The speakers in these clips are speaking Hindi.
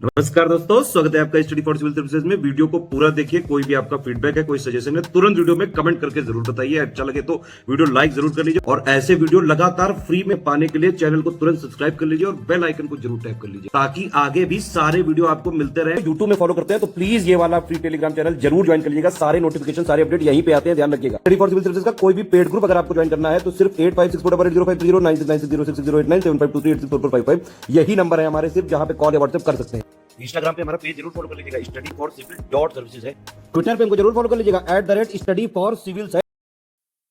नमस्कार दोस्तों, स्वागत है आपका स्टडी फॉर सिविल सर्विसेज में। वीडियो को पूरा देखिए। कोई भी आपका फीडबैक है, कोई सजेशन है, तुरंत वीडियो में कमेंट करके जरूर बताइए। अच्छा लगे तो वीडियो लाइक जरूर कर लीजिए और ऐसे वीडियो लगातार फ्री में पाने के लिए चैनल को तुरंत सब्सक्राइब कर लीजिए और बेल आइकन को जरूर टैप कर लीजिए ताकि आगे भी सारे वीडियो आपको मिलते रहे। यूट्यूब में फॉलो करते हैं तो प्लीज ये वाला फ्री टेलीग्राम चैनल जरूर ज्वाइन कर लीजिएगा। सारे नोटिफिकेशन, सारे अपडेट यहीं पे आते हैं, ध्यान रखिएगा। स्टडी फॉर सिविल सर्विसेज का कोई भी पेड ग्रुप अगर आपको ज्वाइन करना है तो सिर्फ 856480560660897523864455 यही नंबर है हमारे, सिर्फ जहां पे कॉल या व्हाट्सएप कर सकते हैं। इंस्टाग्राम पे हमारा पेज जरूर फॉलो कर लीजिएगा, study4civil.services है। ट्विटर पे हमको जरूर फॉलो कर लीजिएगा, @study4civils है।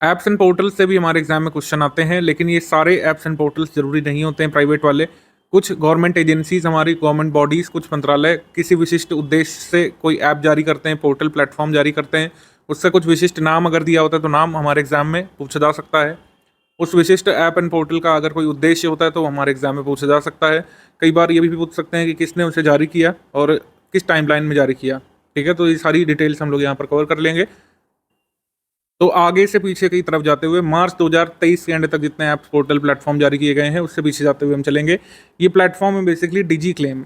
ऐप्स एंड पोर्टल्स से भी हमारे एग्जाम में क्वेश्चन आते हैं, लेकिन ये सारे ऐप्स एंड पोर्टल्स जरूरी नहीं होते हैं, प्राइवेट वाले। कुछ गवर्नमेंट एजेंसीज, हमारी गवर्नमेंट बॉडीज़, कुछ मंत्रालय किसी विशिष्ट उद्देश्य से कोई ऐप जारी करते हैं, पोर्टल प्लेटफॉर्म जारी करते हैं। उससे कुछ विशिष्ट नाम अगर दिया होता है तो नाम हमारे एग्जाम में पूछा जा सकता है। उस विशिष्ट ऐप एंड पोर्टल का अगर कोई उद्देश्य होता है तो हमारे एग्जाम में पूछा जा सकता है। कई बार ये भी पूछ सकते हैं कि किसने उसे जारी किया और किस टाइमलाइन में जारी किया। ठीक है, तो ये सारी डिटेल्स हम लोग यहाँ पर कवर कर लेंगे। तो आगे से पीछे की तरफ जाते हुए मार्च 2023 के एंड तक जितने ऐप्स, पोर्टल, प्लेटफॉर्म जारी किए गए हैं उससे पीछे जाते हुए हम चलेंगे। ये प्लेटफॉर्म है बेसिकली डिजी क्लेम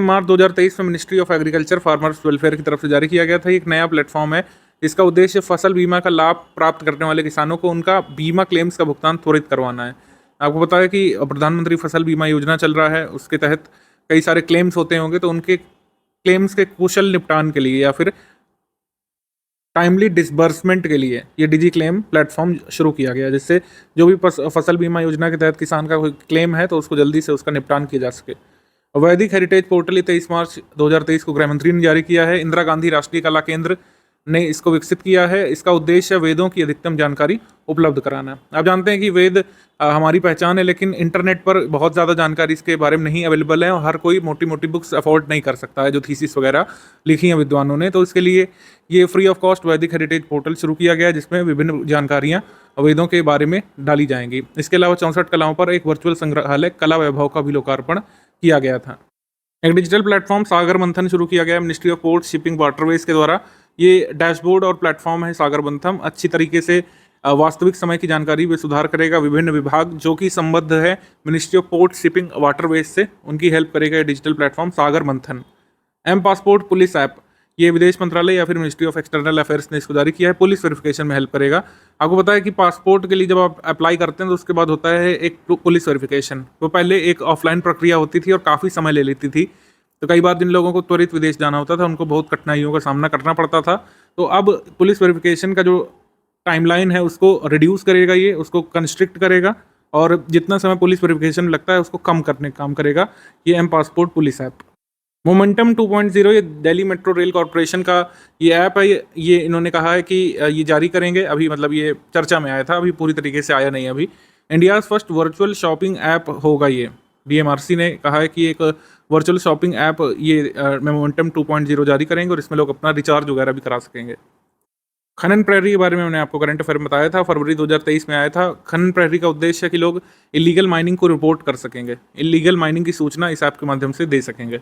मार्च 2023 में ministry of agriculture farmers welfare की तरफ से जारी किया गया था। एक नया प्लेटफॉर्म है। इसका उद्देश्य फसल बीमा का लाभ प्राप्त करने वाले किसानों को उनका बीमा क्लेम्स का भुगतान त्वरित करवाना है। आपको पता है कि प्रधानमंत्री फसल बीमा योजना चल रहा है, उसके तहत कई सारे क्लेम्स होते होंगे, तो उनके क्लेम्स के कुशल निपटान के लिए या फिर टाइमली डिसबर्समेंट के लिए ये डिजी क्लेम प्लेटफॉर्म शुरू किया गया, जिससे जो भी फसल बीमा योजना के तहत किसान का कोई क्लेम है तो उसको जल्दी से उसका निपटान किया जा सके। वैदिक हेरिटेज पोर्टल 23 मार्च 2023 को गृह मंत्री ने जारी किया है। इंदिरा गांधी राष्ट्रीय कला केंद्र ने इसको विकसित किया है। इसका उद्देश्य वेदों की अधिकतम जानकारी उपलब्ध कराना है। आप जानते हैं कि वेद हमारी पहचान है, लेकिन इंटरनेट पर बहुत ज़्यादा जानकारी इसके बारे में नहीं अवेलेबल है और हर कोई मोटी मोटी बुक्स अफोर्ड नहीं कर सकता है, जो थीसिस वगैरह लिखी हैं विद्वानों ने। तो इसके लिए ये फ्री ऑफ कॉस्ट वैदिक हेरिटेज पोर्टल शुरू किया गया है, जिसमें विभिन्न जानकारियाँ वेदों के बारे में डाली जाएंगी। इसके अलावा 64 कलाओं पर एक वर्चुअल संग्रहालय कला वैभव का भी लोकार्पण किया गया था। एक डिजिटल प्लेटफॉर्म सागर मंथन शुरू किया गया है ministry of port shipping waterways के द्वारा। ये डैशबोर्ड और प्लेटफॉर्म है सागर मंथन। अच्छी तरीके से वास्तविक समय की जानकारी में सुधार करेगा। विभिन्न विभाग जो कि संबद्ध है ministry of port shipping waterways से, उनकी हेल्प करेगा ये डिजिटल प्लेटफॉर्म सागर मंथन। एम पासपोर्ट पुलिस ऐप, ये विदेश मंत्रालय या फिर मिनिस्ट्री ऑफ एक्सटर्नल अफेयर्स ने इसको जारी किया है। पुलिस वेरिफिकेशन में हेल्प करेगा। आपको पता है कि पासपोर्ट के लिए जब आप अप्लाई करते हैं तो उसके बाद होता है एक पुलिस वेरिफिकेशन। तो पहले एक ऑफलाइन प्रक्रिया होती थी और काफ़ी समय ले लेती थी, तो कई बार जिन लोगों को त्वरित विदेश जाना होता था उनको बहुत कठिनाइयों का सामना करना पड़ता था। तो अब पुलिस वेरिफिकेशन का जो टाइमलाइन है उसको रिड्यूस करेगा, ये उसको कंस्ट्रिक्ट करेगा और जितना समय पुलिस वेरिफिकेशन लगता है उसको कम करने का काम करेगा ये M passport police app. Momentum 2.0, ये दिल्ली मेट्रो रेल कॉरपोरेशन का ये ऐप है। ये इन्होंने कहा है कि ये जारी करेंगे। अभी मतलब ये चर्चा में आया था, अभी पूरी तरीके से आया नहीं। अभी India's first virtual shopping app होगा ये। डीएमआरसी ने कहा है कि एक वर्चुअल शॉपिंग ऐप ये मोमेंटम 2.0 जारी करेंगे और इसमें लोग अपना रिचार्ज वगैरह भी करा सकेंगे। खनन प्रहरी के बारे में मैंने आपको करंट अफेयर में बताया था, फरवरी 2023 में आया था। खनन प्रहरी का उद्देश्य है कि लोग इलीगल माइनिंग को रिपोर्ट कर सकेंगे, इलीगल माइनिंग की सूचना इस ऐप के माध्यम से दे सकेंगे।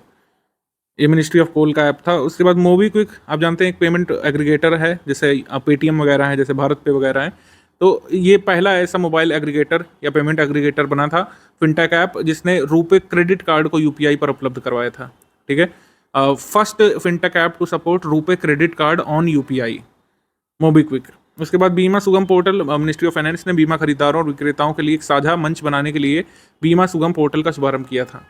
ये मिनिस्ट्री ऑफ कोल का ऐप था। उसके बाद मोबीक्विक, आप जानते हैं एक पेमेंट एग्रीगेटर है, जैसे पेटीएम वगैरह है, जैसे भारत पे वगैरह है। तो ये पहला ऐसा मोबाइल एग्रीगेटर या पेमेंट एग्रीगेटर बना था, फिनटेक ऐप, जिसने रुपे क्रेडिट कार्ड को यूपीआई पर उपलब्ध करवाया था। ठीक है, first fintech app to support RuPay credit card on UPI, MobiKwik. उसके बाद बीमा सुगम पोर्टल, मिनिस्ट्री ऑफ फाइनेंस ने बीमा खरीदारों और विक्रेताओं के लिए एक साझा मंच बनाने के लिए बीमा सुगम पोर्टल का शुभारंभ किया था।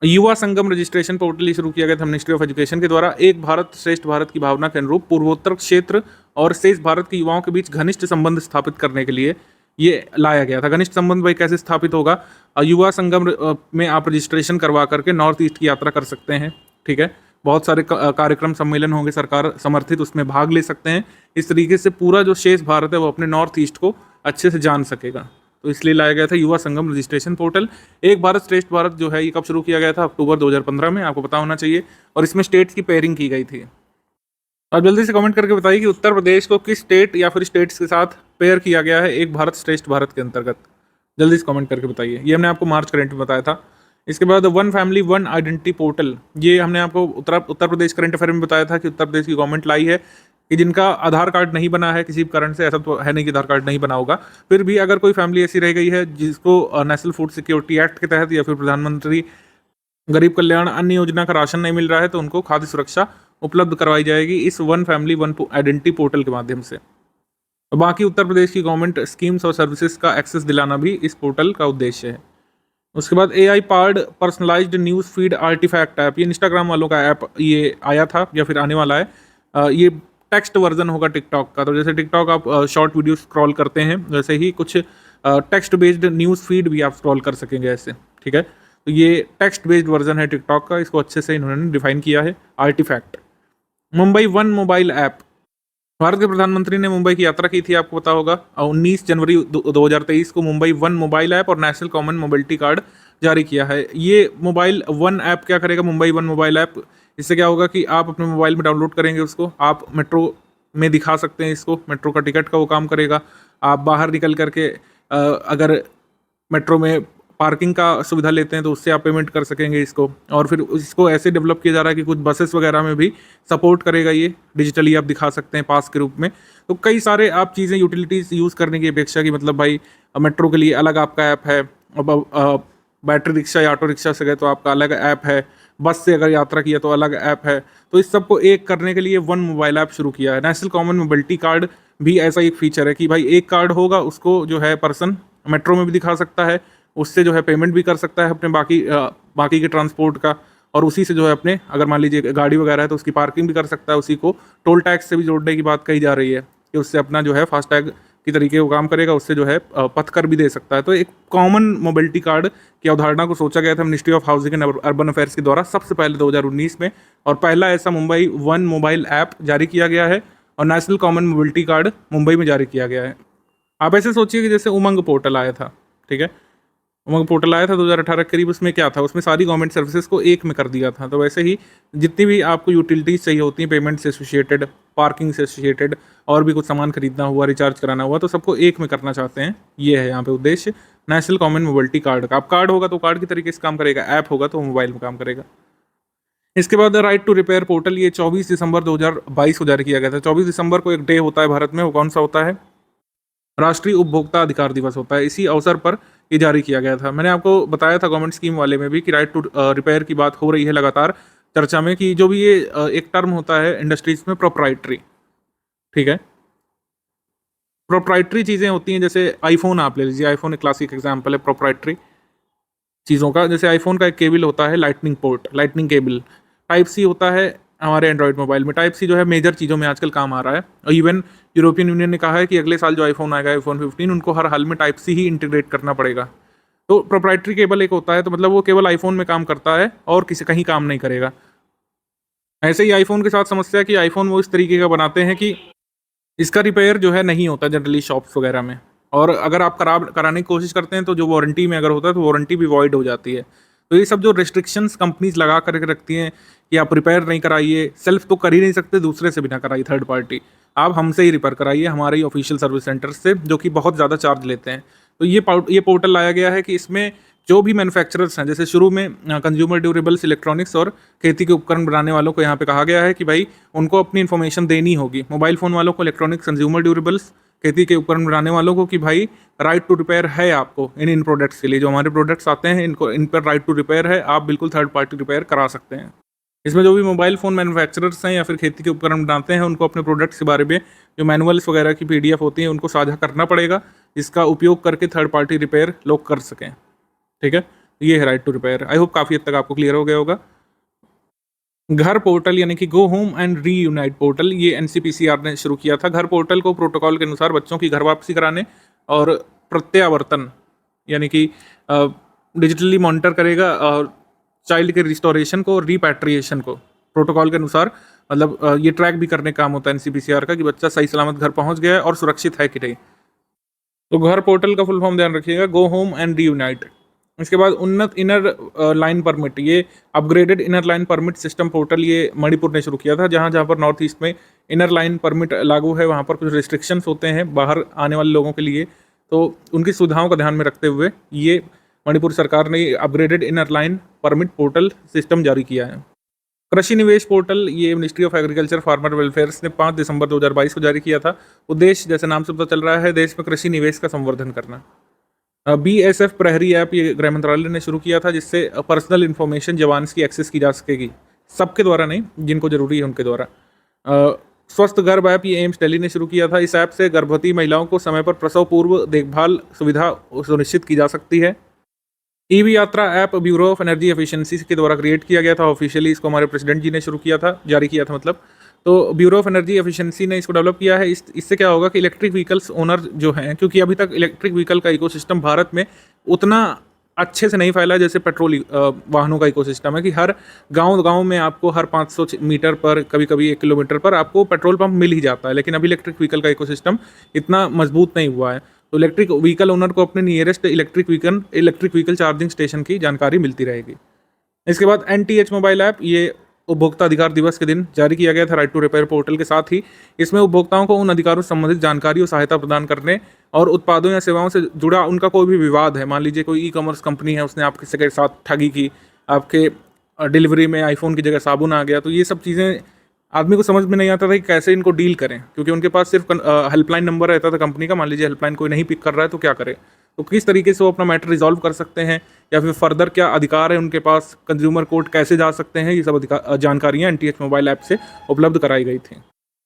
युवा संगम रजिस्ट्रेशन पोर्टल शुरू किया गया था मिनिस्ट्री ऑफ एजुकेशन के द्वारा। एक भारत श्रेष्ठ भारत की भावना के अनुरूप पूर्वोत्तर क्षेत्र और शेष भारत के युवाओं के बीच घनिष्ठ संबंध स्थापित करने के लिए ये लाया गया था। घनिष्ठ संबंध भाई कैसे स्थापित होगा? युवा संगम में आप रजिस्ट्रेशन करवा करके नॉर्थ ईस्ट की यात्रा कर सकते हैं। ठीक है, बहुत सारे कार्यक्रम सम्मेलन होंगे सरकार समर्थित, उसमें भाग ले सकते हैं। इस तरीके से पूरा जो शेष भारत है वो अपने नॉर्थ ईस्ट को अच्छे से जान सकेगा, तो इसलिए लाया गया था युवा संगम रजिस्ट्रेशन पोर्टल। एक भारत श्रेष्ठ भारत जो है ये कब शुरू किया गया था? अक्टूबर 2015 में, आपको पता होना चाहिए। और इसमें स्टेट्स की पेयरिंग की गई थी। और जल्दी से कमेंट करके बताइए कि उत्तर प्रदेश को किस स्टेट या फिर स्टेट्स के साथ पेयर किया गया है एक भारत श्रेष्ठ भारत के अंतर्गत। जल्दी से कमेंट करके बताइए। ये हमने आपको मार्च करंट में बताया था। इसके बाद one family one identity portal, ये हमने आपको उत्तर प्रदेश करंट अफेयर में बताया था कि उत्तर प्रदेश की गवर्नमेंट लाई है कि जिनका आधार कार्ड नहीं बना है किसी कारण से, ऐसा तो है नहीं कि आधार कार्ड नहीं बना होगा, फिर भी अगर कोई फैमिली ऐसी रह गई है जिसको नेशनल फूड सिक्योरिटी एक्ट के तहत या फिर प्रधानमंत्री गरीब कल्याण अन्न योजना का राशन नहीं मिल रहा है तो उनको खाद्य सुरक्षा उपलब्ध करवाई जाएगी इस one family one identity portal के माध्यम से। और बाकी उत्तर प्रदेश की गवर्नमेंट स्कीम्स और सर्विसेज का एक्सेस दिलाना भी इस पोर्टल का उद्देश्य है। उसके बाद AI powered personalised news feed Artifact app, ये इंस्टाग्राम वालों का ऐप ये आया था या फिर आने वाला है। ये टेक्स्ट वर्जन होगा टिकटॉक का। तो जैसे टिकटॉक आप शॉर्ट वीडियो स्क्रॉल करते हैं, वैसे ही कुछ टेक्स्ट बेस्ड न्यूज़ फीड भी आप स्क्रॉल कर सकेंगे ऐसे, ठीक है। तो ये टेक्स्ट बेस्ड वर्जन है टिकटॉक का, इसको अच्छे से इन्होंने डिफाइन किया है, Artifact. Mumbai one mobile app, Bharat के प्रधानमंत्री ने मुंबई की यात्रा की थी, आपको पता होगा। 19 जनवरी 2023 को मुंबई वन मोबाइल ऐप और नेशनल कॉमन मोबिलिटी कार्ड जारी किया है। ये मोबाइल वन ऐप क्या करेगा, मुंबई वन मोबाइल ऐप, इससे क्या होगा कि आप अपने मोबाइल में डाउनलोड करेंगे उसको, आप मेट्रो में दिखा सकते हैं इसको, मेट्रो का टिकट का वो काम करेगा। आप बाहर निकल करके अगर मेट्रो में पार्किंग का सुविधा लेते हैं तो उससे आप पेमेंट कर सकेंगे इसको। और फिर इसको ऐसे डेवलप किया जा रहा है कि कुछ बसेस वगैरह में भी सपोर्ट करेगा, ये डिजिटली आप दिखा सकते हैं पास के रूप में। तो कई सारे आप चीज़ें यूटिलिटीज़ यूज़ करने की अपेक्षा की, मतलब भाई मेट्रो के लिए अलग आपका ऐप है, अब बैटरी रिक्शा या ऑटो रिक्शा से गए तो आपका अलग ऐप है, बस से अगर यात्रा किया तो अलग ऐप है। तो इस सबको एक करने के लिए वन मोबाइल ऐप शुरू किया है। नेशनल कॉमन मोबिलिटी कार्ड भी ऐसा एक फीचर है कि भाई एक कार्ड होगा, उसको जो है पर्सन मेट्रो में भी दिखा सकता है, उससे जो है पेमेंट भी कर सकता है अपने बाकी के ट्रांसपोर्ट का, और उसी से जो है अपने अगर मान लीजिए गाड़ी वगैरह है तो उसकी पार्किंग भी कर सकता है। उसी को टोल टैक्स से भी जोड़ने की बात कही जा रही है कि उससे अपना जो है फास्टैग की तरीके को काम करेगा, उससे जो है पथ कर भी दे सकता है। तो एक कॉमन मोबिलिटी कार्ड की अवधारणा को सोचा गया था ministry of housing and urban affairs के द्वारा सबसे पहले 2019 में, और पहला ऐसा मुंबई वन मोबाइल ऐप जारी किया गया है और national common mobility card Mumbai में जारी किया गया है। आप ऐसे सोचिए कि जैसे उमंग पोर्टल आया था, ठीक है, उमंग पोर्टल आया था 2018 के करीब, उसमें क्या था, उसमें सारी गवर्नमेंट सर्विसेज को एक में कर दिया था। तो वैसे ही जितनी भी आपको यूटिलिटीज़ चाहिए होती हैं, पेमेंट से एसोसिएटेड, पार्किंग से एसोसिएटेड, और भी कुछ सामान खरीदना हुआ, रिचार्ज कराना हुआ, तो सबको एक में करना चाहते हैं। ये है यहाँ पे उद्देश्य नेशनल कॉमन मोबिलिटी कार्ड का। अब कार्ड होगा तो कार्ड की तरीके से काम करेगा, ऐप होगा तो मोबाइल में काम करेगा। इसके बाद राइट टू रिपेयर पोर्टल, ये 24 दिसंबर 2022 को जारी किया गया था। 24 दिसंबर को एक डे होता है भारत में, वो कौन सा होता है, राष्ट्रीय उपभोक्ता अधिकार दिवस होता है। इसी अवसर पर ये जारी किया गया था। मैंने आपको बताया था गवर्नमेंट स्कीम वाले में भी कि राइट टू रिपेयर की बात हो रही है लगातार चर्चा में, कि जो भी ये एक टर्म होता है इंडस्ट्रीज में, प्रोप्राइटरी, ठीक है, प्रोप्राइटरी चीज़ें होती हैं। जैसे आईफोन आप ले लीजिए, आईफोन एक क्लासिक एग्जाम्पल है प्रोप्राइटरी चीज़ों का। जैसे आईफोन का एक केबल होता है lightning port, lightning cable. Type C होता है हमारे एंड्रॉयड मोबाइल में। टाइप सी जो है मेजर चीज़ों में आजकल काम आ रहा है, और इवन यूरोपियन यूनियन ने कहा है कि अगले साल जो आईफोन आएगा, आईफोन 15, उनको हर हाल में टाइप सी ही इंटीग्रेट करना पड़ेगा। तो प्रोप्राइटरी केबल एक होता है, तो मतलब वो केवल आईफोन में काम करता है और किसी कहीं काम नहीं करेगा। ऐसे ही आईफोन के साथ समस्या कि आईफोन वो इस तरीके का बनाते हैं कि इसका रिपेयर जो है नहीं होता जनरली शॉप्स वगैरह में, और अगर आप कराने की कोशिश करते हैं तो जो वारंटी में अगर होता है तो वारंटी भी वॉइड हो जाती है। तो ये सब जो रिस्ट्रिक्शंस कंपनीज लगा करके रखती हैं कि आप रिपेयर नहीं कराइए, सेल्फ तो कर ही नहीं सकते, दूसरे से भी ना कराइए, थर्ड पार्टी, आप हमसे ही रिपेयर कराइए, हमारे ही ऑफिशियल सर्विस सेंटर से, जो कि बहुत ज़्यादा चार्ज लेते हैं। तो ये पोर्टल लाया गया है कि इसमें जो भी मैन्युफैक्चरर्स हैं, जैसे शुरू में कंज्यूमर ड्यूरेबल्स, इलेक्ट्रॉनिक्स और खेती के उपकरण बनाने वालों को यहाँ पे कहा गया है कि भाई उनको अपनी इन्फॉर्मेशन देनी होगी। मोबाइल फ़ोन वालों को इलेक्ट्रॉनिक्स, कंज्यूमर ड्यूरेबल्स, खेती के उपकरण बनाने वालों को, कि भाई राइट टू रिपेयर है आपको इन प्रोडक्ट्स के लिए। जो हमारे प्रोडक्ट्स आते हैं इन पर राइट टू रिपेयर है, आप बिल्कुल थर्ड पार्टी रिपेयर करा सकते हैं। इसमें जो भी मोबाइल फ़ोन मैन्युफैक्चरर्स हैं या फिर खेती के उपकरण बनाते हैं, उनको अपने प्रोडक्ट्स के बारे में जो मैनुअल्स वगैरह की PDF होती हैं उनको साझा करना पड़ेगा, जिसका उपयोग करके थर्ड पार्टी रिपेयर लोग कर सकें, ठीक है। ये है right to repair. I hope काफ़ी हद तक आपको क्लियर हो गया होगा। घर पोर्टल यानी कि go home and reunite portal, ये NCPCR ने शुरू किया था। घर पोर्टल को प्रोटोकॉल के अनुसार बच्चों की घर वापसी कराने और प्रत्यावर्तन यानी कि डिजिटली मॉनिटर करेगा और चाइल्ड के रिस्टोरेशन को, रिपैट्रिएशन को प्रोटोकॉल के अनुसार, मतलब ये ट्रैक भी करने का काम होता है NCPCR का कि बच्चा सही सलामत घर पहुंच गया है और सुरक्षित है कि नहीं। तो घर पोर्टल का फुल फॉर्म ध्यान रखिएगा, गो होम एंड रीयूनाइट। इसके बाद उन्नत इनर लाइन परमिट, ये upgraded inner line permit system portal, ये मणिपुर ने शुरू किया था। जहाँ पर नॉर्थ ईस्ट में इनर लाइन परमिट लागू है, वहाँ पर कुछ रिस्ट्रिक्शंस होते हैं बाहर आने वाले लोगों के लिए, तो उनकी सुविधाओं का ध्यान में रखते हुए ये मणिपुर सरकार ने upgraded inner line permit portal system जारी किया है। कृषि निवेश पोर्टल, ये ministry of agriculture farmer welfares ने 5 दिसंबर 2022 को जारी किया था। उद्देश्य जैसे नाम से पता चल रहा है, देश में कृषि निवेश का संवर्धन करना। BSF प्रहरी ऐप ये गृह मंत्रालय ने शुरू किया था, जिससे पर्सनल इन्फॉर्मेशन जवान की एक्सेस की जा सकेगी, सबके द्वारा नहीं, जिनको जरूरी है उनके द्वारा। स्वस्थ गर्भ ऐप ये एम्स दिल्ली ने शुरू किया था। इस ऐप से गर्भवती महिलाओं को समय पर प्रसव पूर्व देखभाल सुविधा सुनिश्चित की जा सकती है। ईवी यात्रा app bureau of energy efficiency के द्वारा क्रिएट किया गया था। ऑफिशियली इसको हमारे प्रेसिडेंट जी ने शुरू किया था, जारी किया था मतलब। तो ब्यूरो ऑफ एनर्जी एफिशिएंसी ने इसको डेवलप किया है। इससे क्या होगा कि इलेक्ट्रिक व्हीकल्स ओनर जो हैं, क्योंकि अभी तक इलेक्ट्रिक व्हीकल का इकोसिस्टम भारत में उतना अच्छे से नहीं फैला है जैसे पेट्रोल वाहनों का इकोसिस्टम है, कि हर गांव में आपको हर 500 मीटर पर, कभी कभी 1 किलोमीटर पर आपको पेट्रोल पंप मिल ही जाता है। लेकिन अभी इलेक्ट्रिक व्हीकल का इकोसिस्टम इतना मजबूत नहीं हुआ है। तो इलेक्ट्रिक व्हीकल ओनर को अपने nearest electric vehicle charging station की जानकारी मिलती रहेगी। इसके बाद NTH मोबाइल ऐप, ये उपभोक्ता अधिकार दिवस के दिन जारी किया गया था राइट टू रिपेयर पोर्टल के साथ ही। इसमें उपभोक्ताओं को उन अधिकारों से संबंधित जानकारी और सहायता प्रदान करने और उत्पादों या सेवाओं से जुड़ा उनका कोई भी विवाद है, मान लीजिए कोई ई-कॉमर्स कंपनी है, उसने आपके के साथ ठगी की, आपके डिलीवरी में आईफोन की जगह साबुन आ गया, तो ये सब चीज़ें आदमी को समझ में नहीं आता था कि कैसे इनको डील करें, क्योंकि उनके पास सिर्फ हेल्पलाइन नंबर रहता था कंपनी का। मान लीजिए हेल्पलाइन कोई नहीं पिक कर रहा है तो क्या करें, तो किस तरीके से वो अपना मैटर रिजॉल्व कर सकते हैं, या फिर फर्दर क्या अधिकार है उनके पास, कंज्यूमर कोर्ट कैसे जा सकते हैं, ये सब जानकारियाँ NTH मोबाइल ऐप से उपलब्ध कराई गई थी।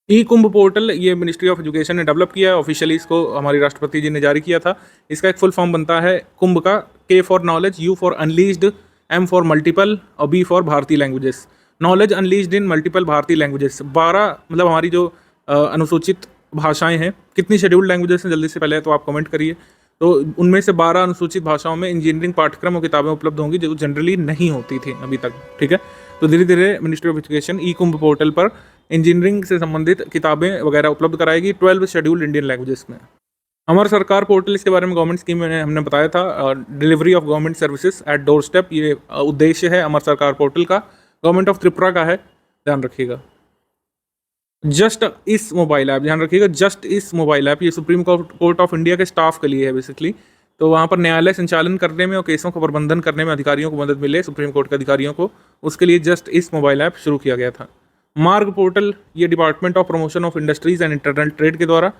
ई कुंभ पोर्टल ये मिनिस्ट्री ऑफ एजुकेशन ने डेवलप किया है। ऑफिशियली इसको हमारी राष्ट्रपति जी ने जारी किया था। इसका एक फुल फॉर्म बनता है कुंभ का, K for knowledge, U for unleashed, M for multiple और B फॉर भारतीय languages. Knowledge unleashed in multiple भारतीय लैंग्वेजेस, 12 मतलब हमारी जो अनुसूचित भाषाएं हैं। कितनी शेड्यूल्ड लैंग्वेजेस हैं जल्दी से पहले तो आप कमेंट करिए। तो उनमें से 12 अनुसूचित भाषाओं में इंजीनियरिंग पाठ्यक्रम और किताबें उपलब्ध होंगी, जो जनरली नहीं होती थी अभी तक। ठीक है, तो धीरे धीरे ministry of education E Kumbh portal पर इंजीनियरिंग से संबंधित किताबें वगैरह उपलब्ध कराएगी 12 शेड्यूल्ड इंडियन लैंग्वेजेस में। हमारा सरकार पोर्टल, इसके बारे में गवर्नमेंट स्कीम में हमने बताया था, delivery of government services at door step, ये उद्देश्य है अमर सरकार पोर्टल का। गवर्नमेंट ऑफ त्रिपुरा का है, ध्यान रखिएगा। जस्ट इस मोबाइल ऐप, ध्यान रखिएगा, जस्ट इस मोबाइल ऐप ये सुप्रीम कोर्ट ऑफ इंडिया के स्टाफ के लिए है बेसिकली। तो वहाँ पर न्यायालय संचालन करने में और केसों का प्रबंधन करने में अधिकारियों को मदद मिले, सुप्रीम कोर्ट के अधिकारियों को, उसके लिए जस्ट इस मोबाइल ऐप शुरू किया गया था। मार्ग पोर्टल, ये department of promotion of industries and internal trade के द्वारा,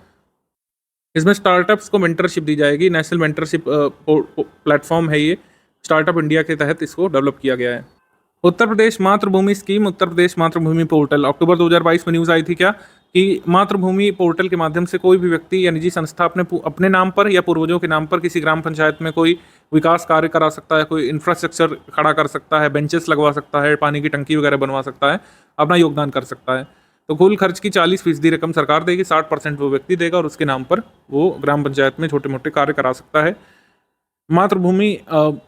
इसमें स्टार्टअप्स को मेंटरशिप दी जाएगी। नेशनल मेंटरशिप प्लेटफॉर्म है ये, स्टार्टअप इंडिया के तहत इसको डेवलप किया गया है। उत्तर प्रदेश मातृभूमि स्कीम, उत्तर प्रदेश मातृभूमि पोर्टल, अक्टूबर 2022 में न्यूज़ आई थी क्या, कि मातृभूमि पोर्टल के माध्यम से कोई भी व्यक्ति या निजी संस्था अपने नाम पर या पूर्वजों के नाम पर किसी ग्राम पंचायत में कोई विकास कार्य करा सकता है, कोई इंफ्रास्ट्रक्चर खड़ा कर सकता है, बेंचेस लगवा सकता है, पानी की टंकी वगैरह बनवा सकता है, अपना योगदान कर सकता है। तो कुल खर्च की 40% रकम सरकार देगी, 60% वो व्यक्ति देगा और उसके नाम पर वो ग्राम पंचायत में छोटे मोटे कार्य करा सकता है। मातृभूमि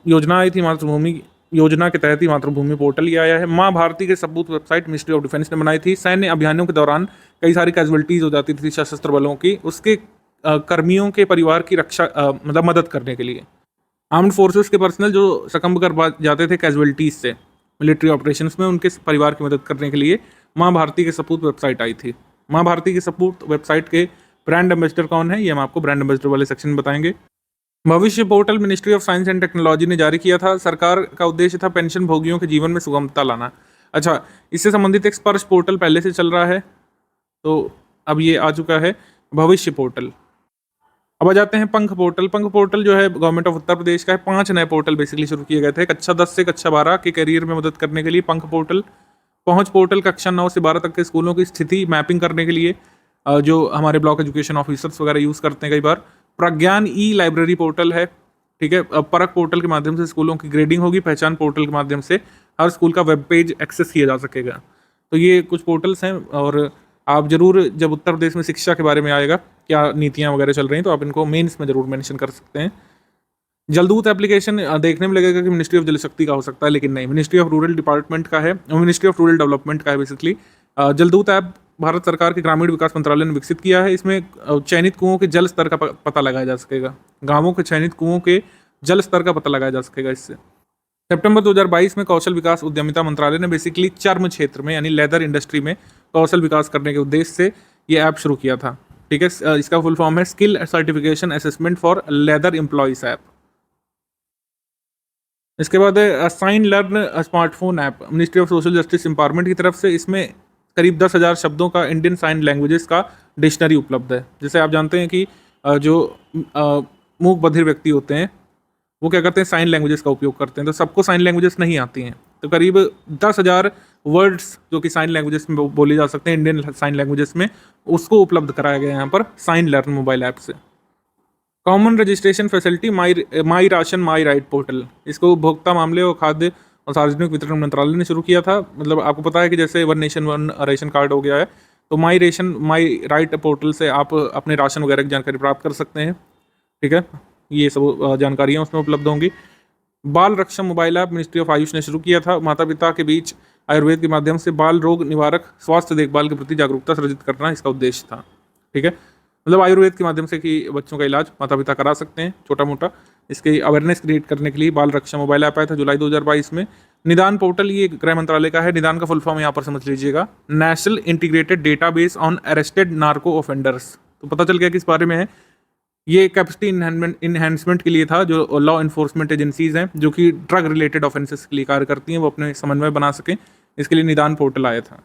योजना आई थी, मातृभूमि योजना के तहत ही मातृभूमि पोर्टल ये आया है। माँ भारती के सबूत वेबसाइट मिनिस्ट्री ऑफ डिफेंस ने बनाई थी। सैन्य अभियानों के दौरान कई सारी कैजुअलिटीज़ हो जाती थी सशस्त्र बलों की, उसके कर्मियों के परिवार की रक्षा मतलब मदद करने के लिए आर्म्ड फोर्सेस के पर्सनल जो सकम्ब कर जाते थे कैजुअलिटीज़ से मिलिट्री ऑपरेशंस में, उनके परिवार की मदद करने के लिए माँ भारती के सपूत वेबसाइट आई थी। माँ भारती के सपूत वेबसाइट के ब्रांड एम्बेसडर कौन है, ये हम आपको ब्रांड एम्बेसडर वाले सेक्शन में बताएंगे। भविष्य portal ministry of science and technology ने जारी किया था। सरकार का उद्देश्य था पेंशन भोगियों के जीवन में सुगमता लाना। अच्छा, इससे संबंधित एक स्पर्श पोर्टल पहले से चल रहा है, तो अब ये आ चुका है भविष्य पोर्टल। अब आ जाते हैं पंख पोर्टल। पंख पोर्टल जो है गवर्नमेंट ऑफ उत्तर प्रदेश का है। 5 नए पोर्टल बेसिकली शुरू किए गए थे कक्षा 10 से कक्षा 12 के करियर में मदद करने के लिए। पंख पोर्टल, पहुंच पोर्टल कक्षा 9 से 12 तक के स्कूलों की स्थिति मैपिंग करने के लिए, जो हमारे ब्लॉक एजुकेशन ऑफिसर्स वगैरह यूज़ करते हैं कई बार। प्रज्ञान ई लाइब्रेरी पोर्टल है, ठीक है। परख पोर्टल के माध्यम से स्कूलों की ग्रेडिंग होगी। पहचान पोर्टल के माध्यम से हर स्कूल का वेब पेज एक्सेस किया जा सकेगा। तो ये कुछ पोर्टल्स हैं, और आप जरूर जब उत्तर प्रदेश में शिक्षा के बारे में आएगा क्या नीतियाँ वगैरह चल रही हैं, तो आप इनको मेंस में जरूर मेंशन कर सकते हैं। जलदूत एप्लीकेशन देखने में लगेगा कि मिनिस्ट्री ऑफ जल शक्ति का हो सकता है, लेकिन नहीं, मिनिस्ट्री ऑफ रूरल डिपार्टमेंट का है, मिनिस्ट्री ऑफ रूरल डेवलपमेंट का है बेसिकली। जलदूत ऐप भारत सरकार के ग्रामीण विकास मंत्रालय ने विकसित किया है। इसमें चयनित कुओं के जल स्तर का पता लगाया जा सकेगा। गांवों के चयनित कुओं के जल स्तर का पता लगाया जा सकेगा इससे। सितंबर 2022 में कौशल विकास उद्यमिता मंत्रालय ने बेसिकली चर्म क्षेत्र में यानी लेदर इंडस्ट्री में कौशल विकास करने के उद्देश्य से ये ऐप शुरू किया था, ठीक है। इसका फुल फॉर्म है skill certification assessment for leather employees app. इसके बाद sign learn smartphone app, ministry of social justice empowerment की तरफ से। इसमें करीब 10,000 शब्दों का इंडियन साइन लैंग्वेजेस का डिक्शनरी उपलब्ध है। जैसे आप जानते हैं कि जो मूक बधिर व्यक्ति होते हैं वो क्या करते हैं, साइन लैंग्वेजेस का उपयोग करते हैं। तो सबको साइन लैंग्वेजेस नहीं आती हैं, तो करीब 10,000 वर्ड्स जो कि साइन लैंग्वेजेस में बोले जा सकते हैं, इंडियन साइन लैंग्वेजेस में, उसको उपलब्ध कराया गया है यहाँ पर साइन लर्न मोबाइल ऐप से। Common registration facility my ration my right portal, इसको उपभोक्ता मामले और खाद्य और सार्वजनिक वितरण मंत्रालय ने शुरू किया था। मतलब आपको पता है कि जैसे one nation one ration card हो गया है, तो माई राइट पोर्टल से आप अपने राशन वगैरह की जानकारी प्राप्त कर सकते हैं। ठीक है, ये सब जानकारियाँ उसमें उपलब्ध होंगी। बाल Raksham mobile app ministry of Ayush ने शुरू किया था। माता पिता के बीच आयुर्वेद के माध्यम से बाल रोग निवारक स्वास्थ्य देखभाल के प्रति जागरूकता सृजित करना इसका उद्देश्य था। ठीक है, मतलब आयुर्वेद के माध्यम से कि बच्चों का इलाज माता पिता करा सकते हैं छोटा मोटा, इसके अवेयरनेस क्रिएट करने के लिए बाल रक्षा मोबाइल ऐप आया था जुलाई 2022 में। निदान पोर्टल ये गृह मंत्रालय का है। निदान का फुल फॉर्म यहाँ पर समझ लीजिएगा, national integrated database on arrested narco offenders. तो पता चल गया किस बारे में है, ये कैपेसिटी इन्हेंसमेंट के लिए था। जो लॉ इन्फोर्समेंट एजेंसीज हैं जो कि ड्रग रिलेटेड ऑफेंसेस के लिए कार्य करती हैं, वो अपने समन्वय बना सकें, इसके लिए निदान पोर्टल आया था।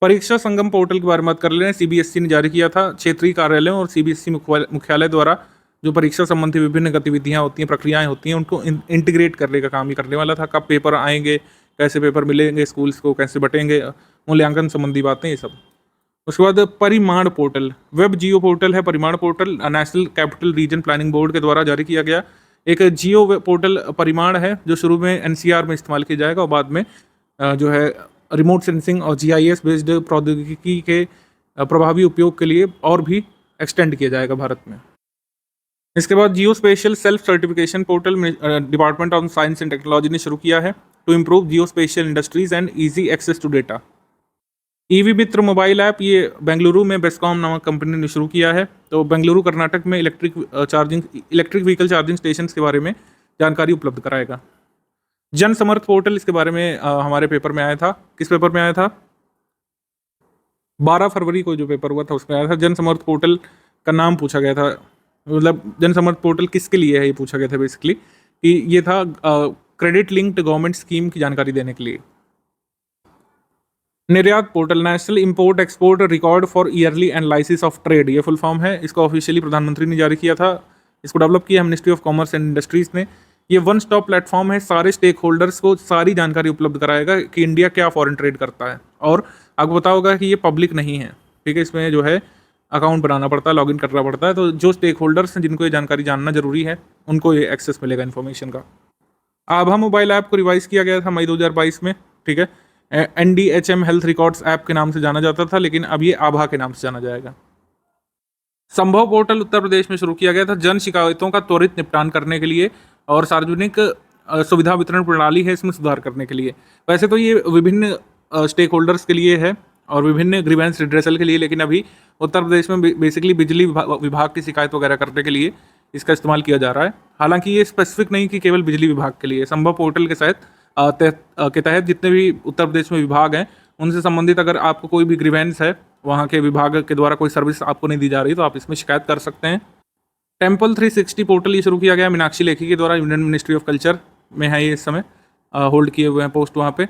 परीक्षा संगम पोर्टल के बारे में बात कर ले, सीबीएसई ने जारी किया था। क्षेत्रीय कार्यालयों और सीबीएसई मुख्यालय द्वारा जो परीक्षा संबंधी विभिन्न गतिविधियां होती हैं, प्रक्रियाएं होती हैं, उनको इंटीग्रेट करने का काम ही करने वाला था। कब पेपर आएंगे, कैसे पेपर मिलेंगे, स्कूल्स को कैसे बटेंगे, मूल्यांकन संबंधी बातें, ये सब। उसके बाद परिमाण पोर्टल, वेब जियो पोर्टल है परिमाण portal, national capital region planning board के द्वारा जारी किया गया एक जियो पोर्टल परिमाण है, जो शुरू में एनसीआर में इस्तेमाल किया जाएगा और बाद में जो है रिमोट सेंसिंग और जीआईएस बेस्ड प्रौद्योगिकी के प्रभावी उपयोग के लिए और भी एक्सटेंड किया जाएगा भारत में। इसके बाद geospatial self certification portal में department of science and technology ने शुरू किया है to improve geospatial industries and easy access to data. EV Mitra mobile app ये बेंगलुरु में बेस्कॉम नामक कंपनी ने शुरू किया है। तो बेंगलुरु कर्नाटक में इलेक्ट्रिक व्हीकल चार्जिंग स्टेशन के बारे में जानकारी उपलब्ध कराएगा। जन समर्थ पोर्टल, इसके बारे में हमारे पेपर में आया था। किस पेपर में आया था? 12 फरवरी को जो पेपर हुआ था उसमें आया था। जन समर्थ पोर्टल का नाम पूछा गया था, मतलब जन समर्थ पोर्टल किसके लिए है ये पूछा गया था बेसिकली, कि ये था क्रेडिट लिंक्ड गवर्नमेंट स्कीम की जानकारी देने के लिए। निर्यात portal, national import export record for yearly analysis of trade, ये फुल फॉर्म है। इसको ऑफिशियली प्रधानमंत्री ने जारी किया था। इसको डेवलप किया ministry of commerce and industries ने। ये वन स्टॉप प्लेटफॉर्म है, सारे स्टेक होल्डर्स को सारी जानकारी उपलब्ध कराएगा कि इंडिया क्या फॉरेन ट्रेड करता है। और आपको पता होगा कि ये पब्लिक नहीं है, ठीक है, इसमें जो है अकाउंट बनाना पड़ता है, लॉगिन करना पड़ता है। तो जो स्टेक होल्डर्स हैं जिनको ये जानकारी जानना जरूरी है, उनको ये एक्सेस मिलेगा इन्फॉर्मेशन का। आभा मोबाइल ऐप को रिवाइज किया गया था मई 2022 में, ठीक है। NDHM हेल्थ रिकॉर्ड्स ऐप के नाम से जाना जाता था, लेकिन अब ये आभा के नाम से जाना जाएगा। संभव पोर्टल उत्तर प्रदेश में शुरू किया गया था जन शिकायतों का त्वरित निपटान करने के लिए और सार्वजनिक सुविधा वितरण प्रणाली है इसमें सुधार करने के लिए। वैसे तो ये विभिन्न स्टेक होल्डर्स के लिए है और विभिन्न ग्रीवेंस रिड्रेसल के लिए, लेकिन अभी उत्तर प्रदेश में बेसिकली बिजली विभाग की शिकायत वगैरह करने के लिए इसका इस्तेमाल किया जा रहा है। हालांकि ये स्पेसिफिक नहीं कि केवल बिजली विभाग के लिए। संभव पोर्टल के तहत जितने भी उत्तर प्रदेश में विभाग हैं उनसे संबंधित अगर आपको कोई भी ग्रीवेंस है, वहाँ के विभाग के द्वारा कोई सर्विस आपको नहीं दी जा रही, तो आप इसमें शिकायत कर सकते हैं। टेम्पल 360 पोर्टल ये शुरू किया गया मीनाक्षी लेखी के द्वारा, यूनियन मिनिस्ट्री ऑफ कल्चर में है ये इस समय, होल्ड किए हुए हैं पोस्ट वहाँ पे।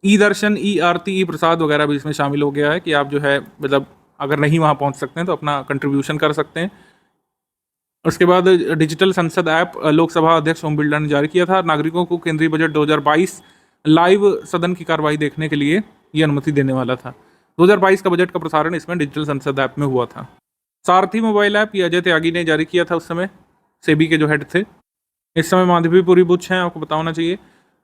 ई दर्शन, ई आरती, ई प्रसाद वगैरह भी इसमें शामिल हो गया है कि आप जो है मतलब अगर नहीं वहाँ पहुँच सकते हैं तो अपना कंट्रीब्यूशन कर सकते हैं। उसके बाद डिजिटल संसद ऐप लोकसभा अध्यक्ष ओम बिरला ने जारी किया था। नागरिकों को केंद्रीय बजट 2022 लाइव सदन की कार्रवाई देखने के लिए ये अनुमति देने वाला था। 2022 का बजट का प्रसारण इसमें डिजिटल संसद ऐप में हुआ था। सारथी मोबाइल ऐप ये अजय त्यागी ने जारी किया था, उस समय सेबी के जो हेड थे। इस समय माधवीपुरी बुच हैं, आपको पता होना चाहिए।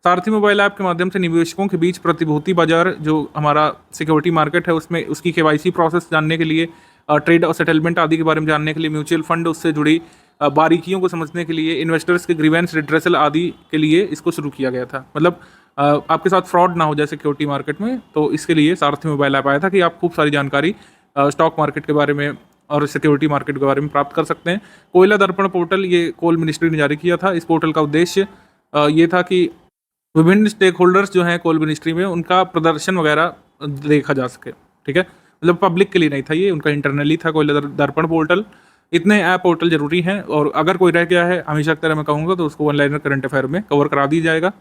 सारथी मोबाइल ऐप के माध्यम से निवेशकों के बीच प्रतिभूति बाजार जो हमारा सिक्योरिटी मार्केट है उसमें उसकी KYC प्रोसेस जानने के लिए, ट्रेड और सेटलमेंट आदि के बारे में जानने के लिए, म्यूचुअल फंड उससे जुड़ी बारीकियों को समझने के लिए, इन्वेस्टर्स के ग्रीवेंस रिड्रेसल आदि के लिए इसको शुरू किया गया था। मतलब आपके साथ फ्रॉड ना हो जाए सिक्योरिटी मार्केट में, तो इसके लिए सारथी मोबाइल ऐप आया था कि आप खूब सारी जानकारी स्टॉक मार्केट के बारे में और सिक्योरिटी मार्केट के बारे में प्राप्त कर सकते हैं। कोयला दर्पण पोर्टल ये कोल मिनिस्ट्री ने जारी किया था। इस पोर्टल का उद्देश्य ये था कि विभिन्न स्टेक होल्डर्स जो हैं कोल मिनिस्ट्री में उनका प्रदर्शन वगैरह देखा जा सके, ठीक है। मतलब पब्लिक के लिए नहीं था ये, उनका इंटरनली था कोयला दर्पण पोर्टल। इतने ऐप पोर्टल जरूरी हैं और अगर कोई रह गया है हमेशा की तरह मैं कहूँगा तो उसको वन लाइनर करंट अफेयर में कवर करा दी जाएगा।